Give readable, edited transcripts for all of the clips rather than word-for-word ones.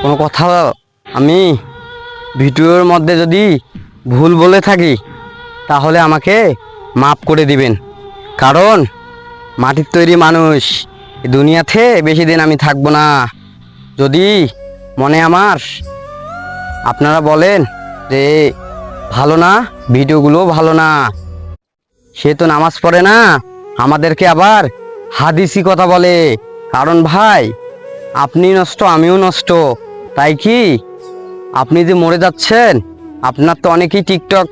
কোনো কথা আমি ভিডিওর মধ্যে যদি ভুল বলে থাকি তাহলে আমাকে মাফ করে দিবেন। কারণ মাটির তৈরি মানুষ, এই দুনিয়াতে বেশি দিন আমি থাকবো না। যদি মনে আমার আপনারা বলেন যে ভালো না, ভিডিওগুলো ভালো না, সে তো নামাজ পড়ে না, আমাদেরকে আবার হাদিসি কথা বলে। কারণ ভাই, আপনি নষ্ট আমিও নষ্ট। তাই কি আপনি যে মরে যাচ্ছেন, আপনার তো অনেকেই টিকটক,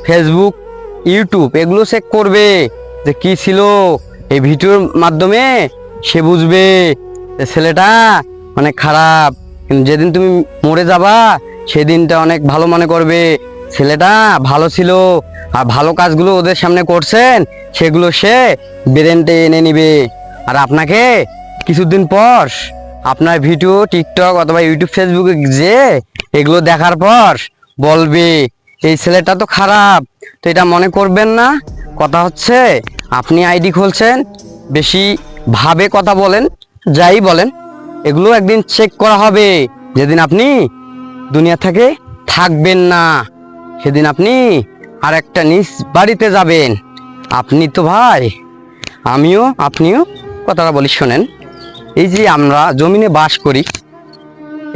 ফেসবুক, ইউটিউব এগুলো চেক করবে যে কি ছিল। এই ভিডিওর মাধ্যমে সে বুঝবে যে ছেলেটা অনেক খারাপ। কিন্তু যেদিন তুমি মরে যাবা সেদিনটা অনেক ভালো মনে করবে, ছেলেটা ভালো ছিল আর ভালো কাজগুলো ওদের সামনে করছেন সেগুলো সে ব্রেনটে এনে নিবে। আর আপনাকে কিছুদিন পর আপনার ভিডিও টিকটক অথবা ইউটিউব ফেসবুকে যে এগুলো দেখার পর বলবে এই ছেলেটা তো খারাপ। তো এটা মনে করবেন না। কথা হচ্ছে আপনি আইডি খুলছেন, বেশি ভাবে কথা বলেন, যাই বলেন এগুলো একদিন চেক করা হবে। যেদিন আপনি দুনিয়া থেকে থাকবেন না সেদিন আপনি আর একটা নিজ বাড়িতে যাবেন। আপনি তো ভাই, আমিও আপনিও কথাটা বলি শোনেন। এই যে আমরা জমিনে বাস করি,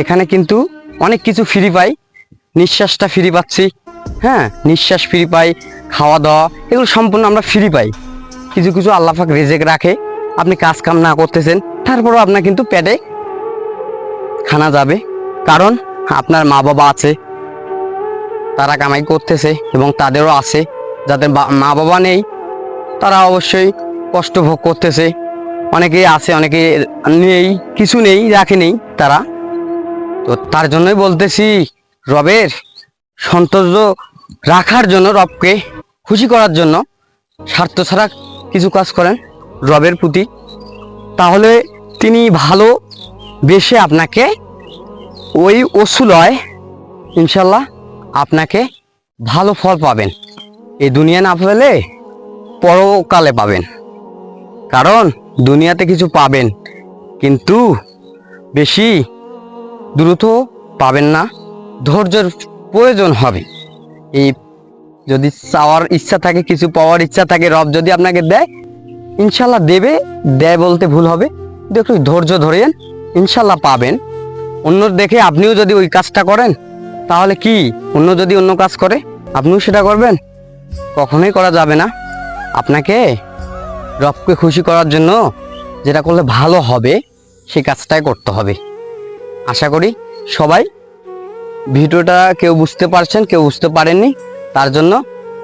এখানে কিন্তু অনেক কিছু ফ্রি পাই। নিঃশ্বাসটা ফ্রি পাচ্ছি, হ্যাঁ, নিঃশ্বাস ফ্রি পাই, খাওয়া দাওয়া এগুলো সম্পূর্ণ আমরা ফ্রি পাই। কিছু কিছু আল্লাহ পাক রিজেক রাখে, আপনি কাজ কাম না করতেছেন তারপরও আপনার কিন্তু পেটে খানা যাবে। কারণ আপনার মা বাবা আছে, তারা কামাই করতেছে, এবং তাদেরও আছে যাদের মা বাবা নেই, তারা অবশ্যই কষ্ট ভোগ করতেছে। অনেকেই আছে, অনেকে নেই, কিছু নেই, রাখে নেই তারা। তো তার জন্যই বলতেছি, রবের সন্তোষ রাখার জন্য, রবকে খুশি করার জন্য স্বার্থ ছাড়া কিছু কাজ করেন রবের প্রতি, তাহলে তিনি ভালো বেশে আপনাকে ওই ওসুলয় ইনশাল্লাহ আপনাকে ভালো ফল পাবেন। এই দুনিয়া না পেলে পরকালে পাবেন। কারণ দুনিয়াতে কিছু পাবেন কিন্তু বেশি দ্রুত পাবেন না, ধৈর্যের প্রয়োজন হবে। এই যদি চাওয়ার ইচ্ছা থাকে, কিছু পাওয়ার ইচ্ছা থাকে, রব যদি আপনাকে দেয় ইনশাল্লাহ দেবে। দেয় বলতে ভুল হবে, একটু ধৈর্য ধরেন, ইনশাল্লাহ পাবেন। অন্য দেখে আপনিও যদি ওই কাজটা করেন তাহলে কি, অন্য যদি অন্য কাজ করে আপনিও সেটা করবেন? কখনোই করা যাবে না। আপনাকে রবকে খুশি করার জন্য যেটা করলে ভালো হবে সেই কাজটাই করতে হবে। আশা করি সবাই ভিডিওটা কেউ বুঝতে পারছেন, কেউ বুঝতে পারেননি, তার জন্য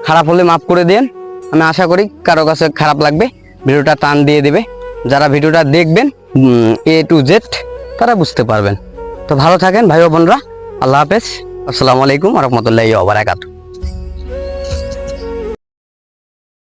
খারাপ হলে মাফ করে দেন। আমি আশা করি কারো কাছে খারাপ লাগবে, ভিডিওটা টান দিয়ে দেবে। যারা ভিডিওটা দেখবেন A to Z তারা বুঝতে পারবেন। তো ভালো থাকেন ভাই ও বোনরা, আল্লাহ হাফেজ, আসসালামু আলাইকুম ওয়া রাহমাতুল্লাহি ওয়া বারাকাতুহু।